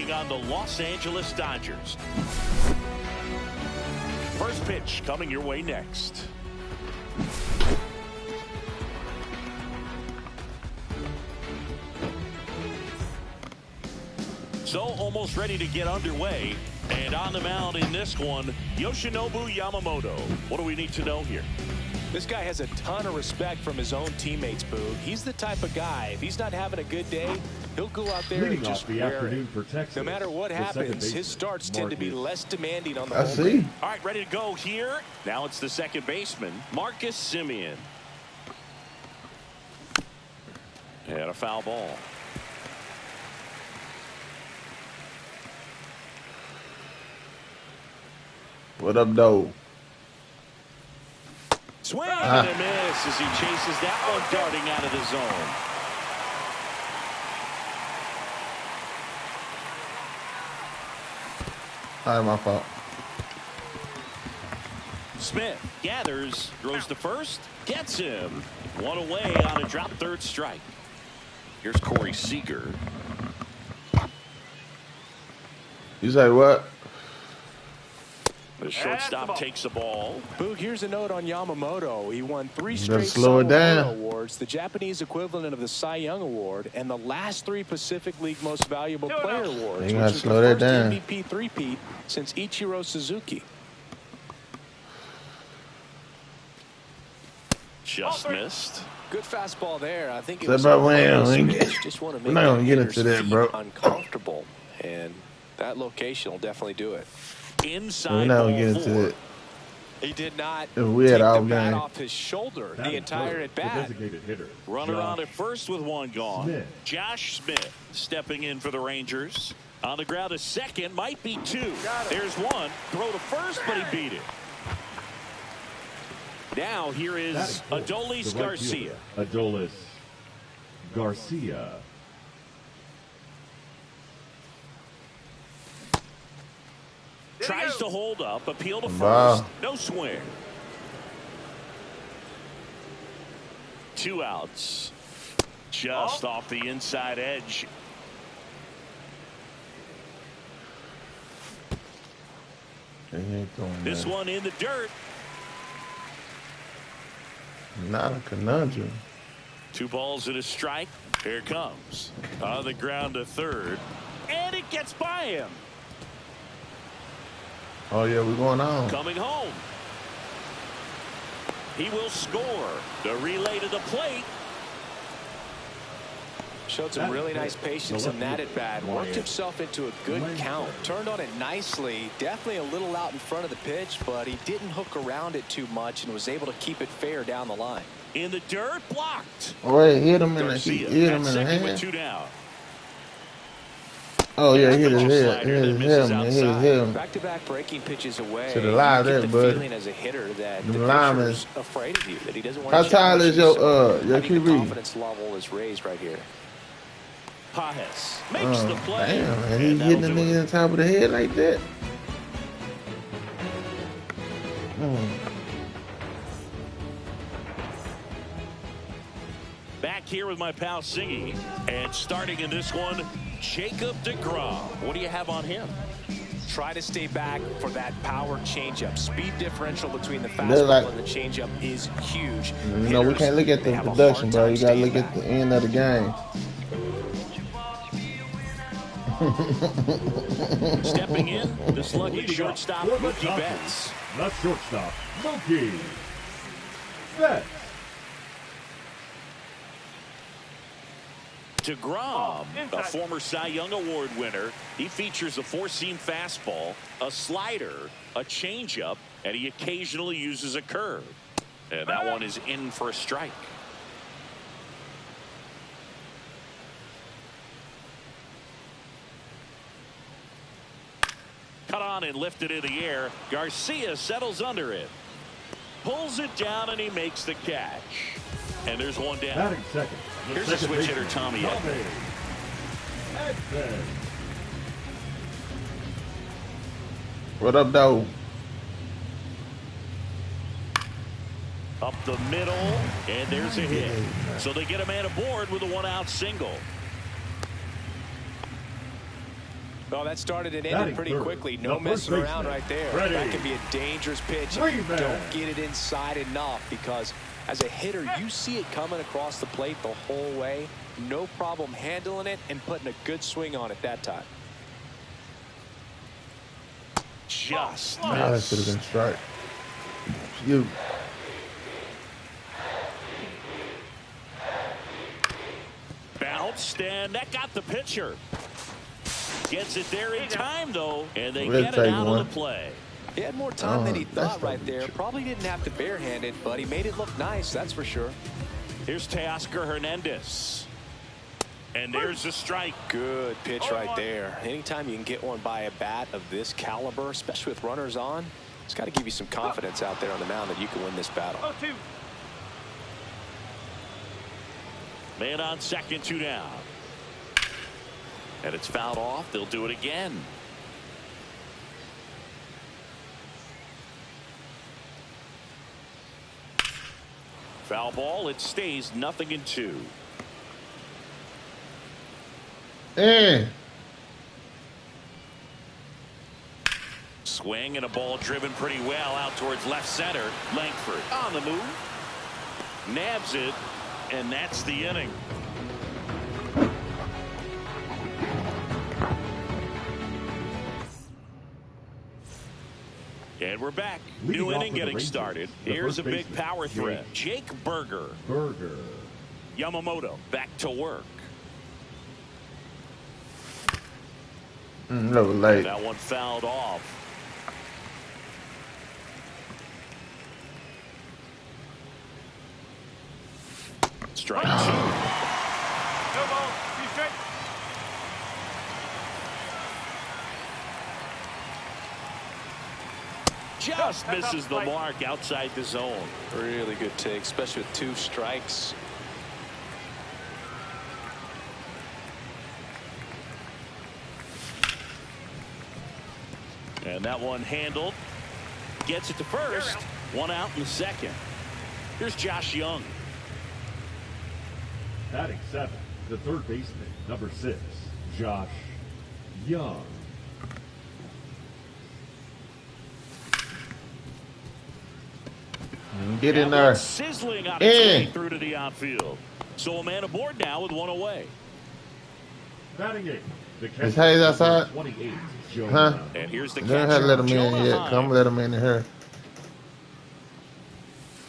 taking on the Los Angeles Dodgers. First pitch coming your way next. So almost ready to get underway. And on the mound in this one, Yoshinobu Yamamoto. What do we need to know here? This guy has a ton of respect from his own teammates, Boog. He's the type of guy, if he's not having a good day, he'll go out there and just wear it. No matter what happens, his starts tend to be less demanding on the I see. All right, ready to go here. Now it's the second baseman, Marcus Semien. And a foul ball. What up, though? Swing and a miss as he chases that one darting out of the zone. All right, my fault. Smith gathers, throws to first, gets him. One away on a drop third strike. Here's Corey Seager. You say what? The shortstop takes the ball. Boog, here's a note on Yamamoto. He won 3 straight slow it down. awards, the Japanese equivalent of the Cy Young Award, and the last 3 Pacific League Most Valuable Player Awards, which gotta was slow the that first down. MVP three-peat since Ichiro Suzuki. Just missed. Good fastball there. I think it That was bro, just want to we're make not gonna get hitters into that, bro. uncomfortable, and that location will definitely do it. Inside We're not ball gonna get into 4. it. He did not If we had take our the bat game. off his shoulder the entire at bat. Runner on at first with one gone. Josh Smith stepping in for the Rangers. On the ground to second, might be 2. There's one. Throw to first, but he beat it. Now here is Adolis Garcia. Adolis Garcia. Tries to hold up, appeal to first. Wow. No swing. 2 outs. Just off the inside edge. He ain't doing This that. one in the dirt. Not a conundrum. 2 balls and a strike. Here it comes. On the ground to third. And it gets by him. Oh, yeah, we're going on. Coming home. He will score. The relay to the plate. Showed some really nice patience in that at bat. Worked himself into a good count. Turned on it nicely. Definitely a little out in front of the pitch, but he didn't hook around it too much and was able to keep it fair down the line. In the dirt, blocked. Oh, wait, hit him in the Garcia hit at him in the second with hand. 2 down. Oh, yeah, hit his Pitch head. slider Hit that his misses head, hit outside. him. Back-to-back breaking pitches away. Should have lied You get that, the bud. feeling as a hitter that Them the linemen. pitcher's afraid of you, that he doesn't want How to tall challenge is you, your so your I think the QB? confidence level is raised right here. Pajes makes the play. Damn, man, he And hitting the that'll do nigga it. in the top of the head like that. Back here with my pal Siggy. And starting in this one, Jacob deGrom. What do you have on him? Try to stay back for that power changeup. Speed differential between the They're fastball like- and the changeup is huge. You know, we Hitters, can't look at they the have a production, hard bro. time You gotta staying look at back. the end of the game. Stepping in, the sluggy shortstop, For the Mookie Betts. The shortstop, Mookie Betts. deGrom, a former Cy Young Award winner. He features a 4-seam fastball, a slider, a changeup, and he occasionally uses a curve. And that one is in for a strike. Cut on and lifted in the air. Garcia settles under it. Pulls it down and he makes the catch. And there's one down. Batting second. Here's a switch hitter, Tommy Edman. Edman. What up, though? Up the middle, and there's a hit. So they get a man aboard with a 1-out single. Well, that started and ended pretty quickly. No messing around right there. That can be a dangerous pitch if you don't get it inside enough, because as a hitter, you see it coming across the plate the whole way. No problem handling it and putting a good swing on it that time. Just that should have been strike. You. Bounced, and that got the pitcher. Gets it there in time, though, and they get it out of the play. He had more time than he thought right there. Probably didn't have to barehand it, but he made it look nice, that's for sure. Here's Teoscar Hernandez. And there's a strike. Good pitch right there. Anytime you can get one by a bat of this caliber, especially with runners on, it's got to give you some confidence out there on the mound that you can win this battle. Man on second, 2 down. And it's fouled off. They'll do it again. Foul ball. It stays 0-2. Swing and a ball driven pretty well out towards left center. Langford on the move. Nabs it, and that's the inning. And we're back. New inning getting started. Here's a big power threat. Jake Berger. Yamamoto back to work. No, late. That one fouled off. Strike 2. No ball. Be straight. Just misses the mark outside the zone. Really good take, especially with 2 strikes. And that one handled. Gets it to first. 1 out in the second. Here's Josh Young. Batting 7, the third baseman, number 6, Josh Young. Get in there. Sizzling out its way through to the outfield. So a man aboard now with 1 away. Batting 8, the Is Hayes outside? 28, Huh? And here's the They don't have to let him in yet. Come let him in here.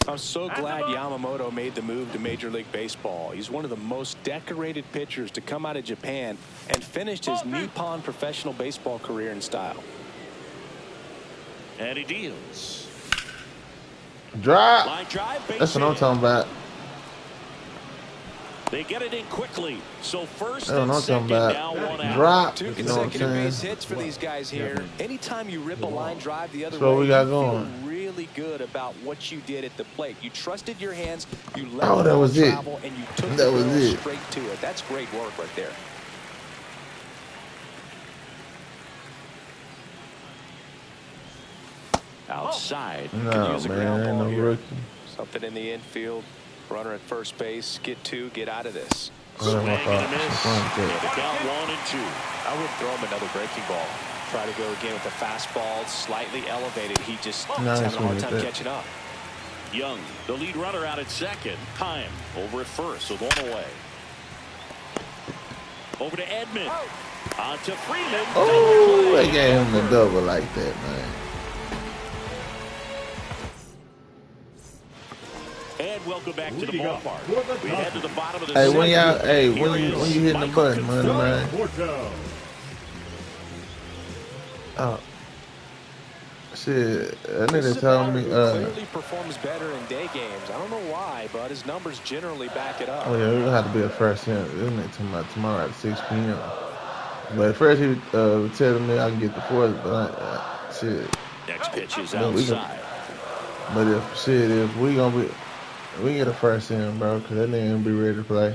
I'm so glad Yamamoto made the move to Major League Baseball. He's one of the most decorated pitchers to come out of Japan and finished his Nippon professional baseball career in style. And he deals. Drop. Line drive, base That's what I'm hit. talking about. They get it in quickly. So first That's what and I'm second, talking now about. 1 out. Drop. 2 You know what I'm consecutive saying? base hits for these guys here. Anytime you rip a line drive the other That's what way, we got you feel going. really good about what you did at the plate. You trusted your hands, you let Oh, the that ball was it. travel, and you took That the was ball it. straight to it. That's great work right there. Outside. No, use a man, ground ain't ball no here. rookie. Something in the infield. Runner at first base. Get 2. Get out of this. Oh, Swing my and a fault. miss. Fine, And good. the count 1 and 2. I would throw him another breaking ball. Try to go again with the fastball, slightly elevated. He just No, is that's having a hard what time it is. catching up. Young, the lead runner out at second. Time over at first with 1 away. Over to Edmund. On to Freeman. Oh, they gave him the double like that, man. And welcome back to the ballpark. We head to the bottom of the Hey, second. when y'all, hey, Here when is you hitting the Michael button, man. Porto. Oh, shit, that This nigga is a told batter me, who clearly performs better in day games. I don't know why, but his numbers generally back it up. oh yeah, we're gonna have to be a first in. This nigga talking about tomorrow at 6 p.m. But at first he was telling me I can get the 4th, but shit. Next pitch is No, we can- outside. But if we gonna be, we get a first in, bro, cause that nigga gonna be ready to play.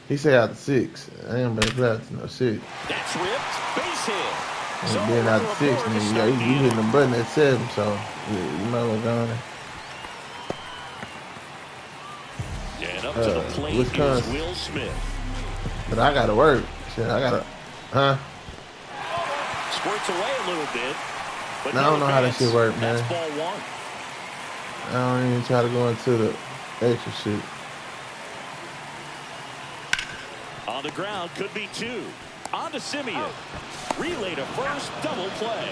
He said after 6. I ain't ready to play after no 6. That's ripped. Base hit. And then after 6, nigga, you hitting the button at 7, so yeah, you might as well go on there. And up to the plate is Wisconsin. Will Smith. But I gotta work. Shit, I gotta, huh? squirts away a little bit. But I don't know how that shit work, man. That's ball one. I don't even try to go into the extra shit. On the ground, could be two. On to Simeon. Relay to first, double play.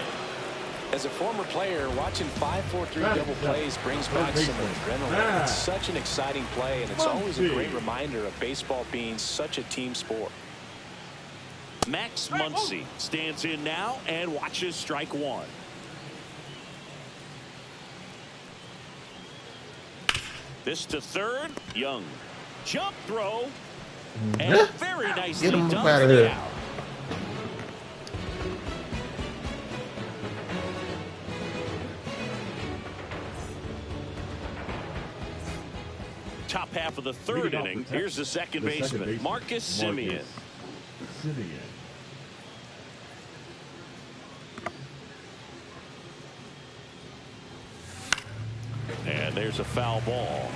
As a former player, watching 5-4-3 double plays brings back some adrenaline. It's such an exciting play, and it's always a great reminder of baseball being such a team sport. Max Muncy stands in now and watches strike one. This to third. Young. Jump throw. And very nicely done for the out. Top half of the third inning. Here's the second baseman, Marcus Simeon. And there's a foul ball.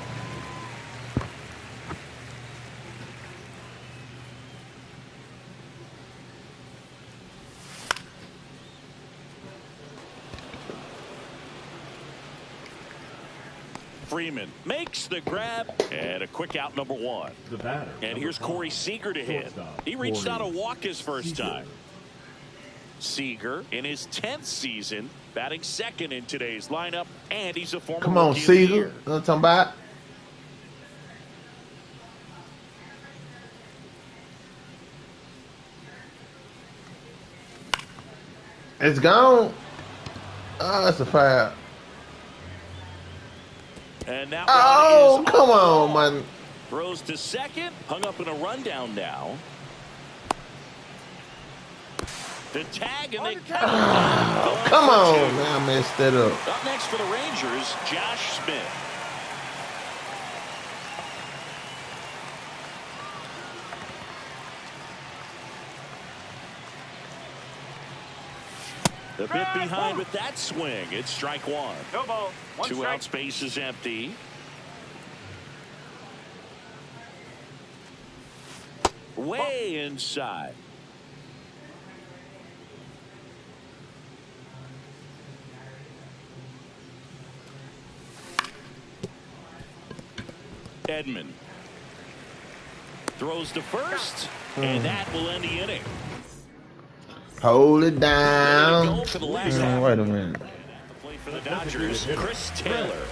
Freeman makes the grab and a quick out, number one. And here's Corey Seager to hit. He reached out a walk his first time. Seager in his 10th season, batting second in today's lineup, and he's a former Come on, Seager. You know what I'm talking about? It's gone. Oh, that's a foul. And that one is come on, man. Throws to second, hung up in a rundown now. The tag and they come on, man, I messed that up. Up next for the Rangers, Josh Smith. A bit behind with that swing. It's strike one. No ball. Two out, space is empty. Way inside. Edman throws to first, and that will end the inning. Hold it down. Wait a minute. For the Dodgers, Chris Taylor.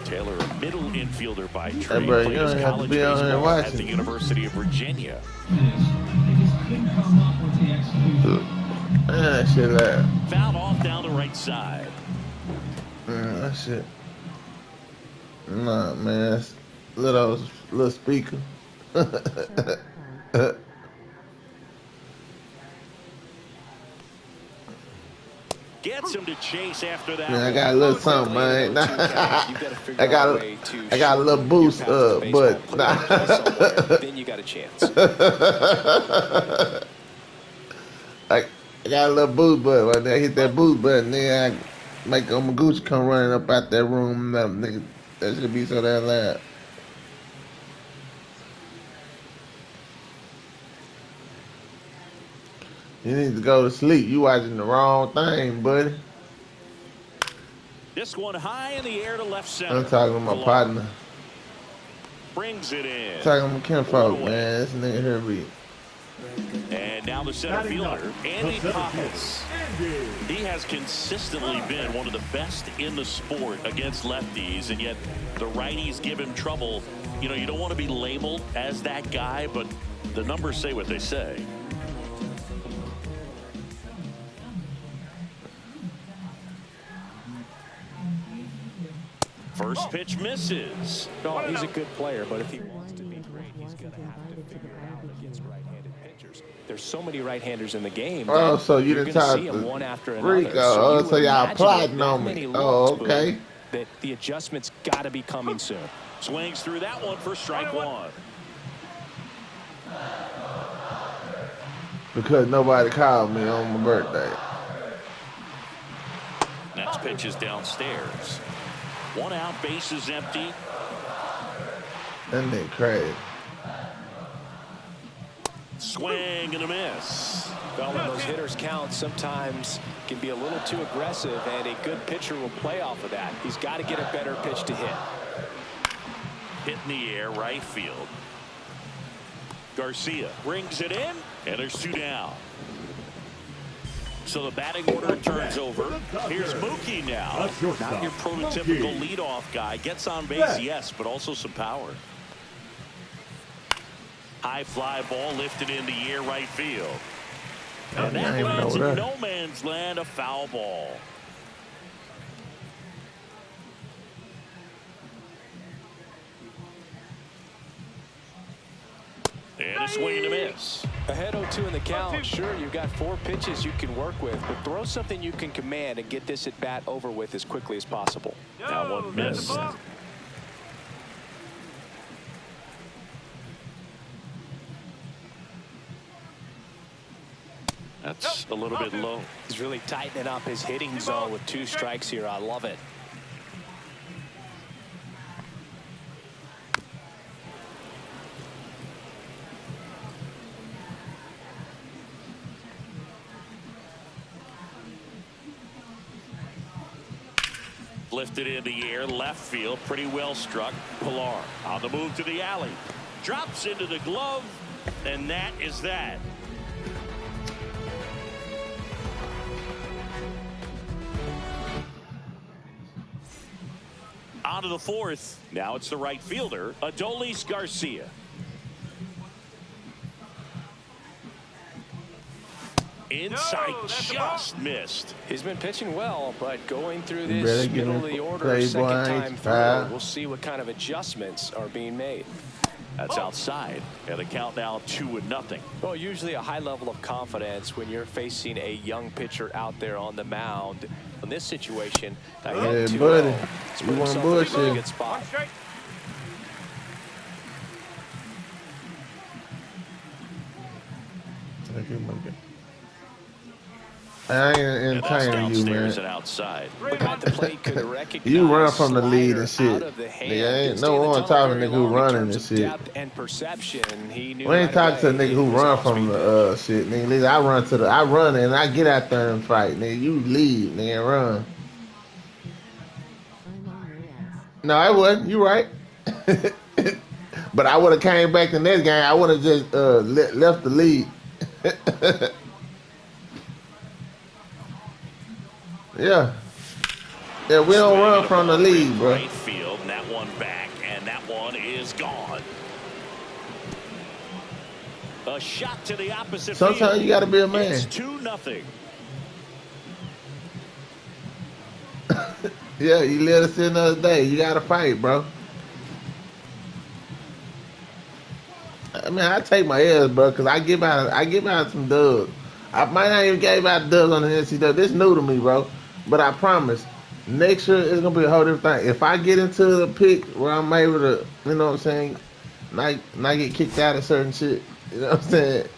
Taylor, a middle infielder by trade, played his college baseball at the University of Virginia. Shit like fouled off down the right side. That shit. Nah, man, that's little speaker. Gets him to chase after that. Man, I got a little something, man. I got a little boost, but then you got a chance. I got a little boost button. When I hit that boost button, then I make Gucci come running up out that room. Nigga, that should be so damn loud. You need to go to sleep. You watching the wrong thing, buddy. This one high in the air to left center. I'm talking to my partner. Brings it in. I'm talking to my kinfolk, man. This nigga here be. And now the center fielder, Andy Pappas. He has consistently been one of the best in the sport against lefties, and yet the righties give him trouble. You know, you don't want to be labeled as that guy, but the numbers say what they say. First pitch misses. No, he's a good player, but if he wants to be great, he's going to have to figure it out against right-handed pitchers. There's so many right-handers in the game. Oh, so you didn't talk to one after Rico. another. So y'all plotting on me. Oh, okay. That the adjustments got to be coming soon. Swings through that one for strike one. Because nobody called me on my birthday. Next pitch is downstairs. One out, base is empty. That nigga crazy. Swing and a miss. Well, when those hitters count, sometimes can be a little too aggressive, and a good pitcher will play off of that. He's got to get a better pitch to hit. Hit in the air, right field. Garcia brings it in, and there's 2 down. So the batting order turns over. Here's Mookie now. Not your prototypical leadoff guy. Gets on base, yes, but also some power. High fly ball lifted in the air, right field. And that lands in no man's land, a foul ball. And a swing and a miss. Ahead 0-2 in the count. Sure, you've got 4 pitches you can work with, but throw something you can command and get this at bat over with as quickly as possible. That one missed. That's a little bit low. He's really tightening up his hitting zone with 2 strikes here. I love it. Lifted in the air, left field, pretty well struck. Pilar on the move to the alley. Drops into the glove, and that is that. On to the 4th. Now it's the right fielder, Adolis Garcia. Inside, just missed. He's been pitching well, but going through this middle of the order, second time through, we'll see what kind of adjustments are being made. That's outside, and the count now 2-0. Well, usually a high level of confidence when you're facing a young pitcher out there on the mound. In this situation, hey, buddy, you want bullshit? Good spot. I ain't entertaining you, man. And outside. You run from the lead and shit. Nigga, ain't no one talking to nigga who running and shit. We ain't talking to a nigga who run from the shit, nigga. I run and I get out there and fight, nigga. You lead, nigga, run. No, I wasn't. You right. But I would have came back the next game. I would have just left the lead. Yeah. Yeah, we don't run from the lead, bro. Right field, and that one back, and that one is gone. A shot to the opposite field. Sometimes you got to be a man. It's 2-0. Yeah, you let us in the other day. You got to fight, bro. I mean, I take my L's, bro, because I give out some dubs. I might not even gave out dubs on the NCAA. This new to me, bro. But I promise, next year it's gonna be a whole different thing. If I get into the pick where I'm able to, you know what I'm saying, not get kicked out of certain shit, you know what I'm saying.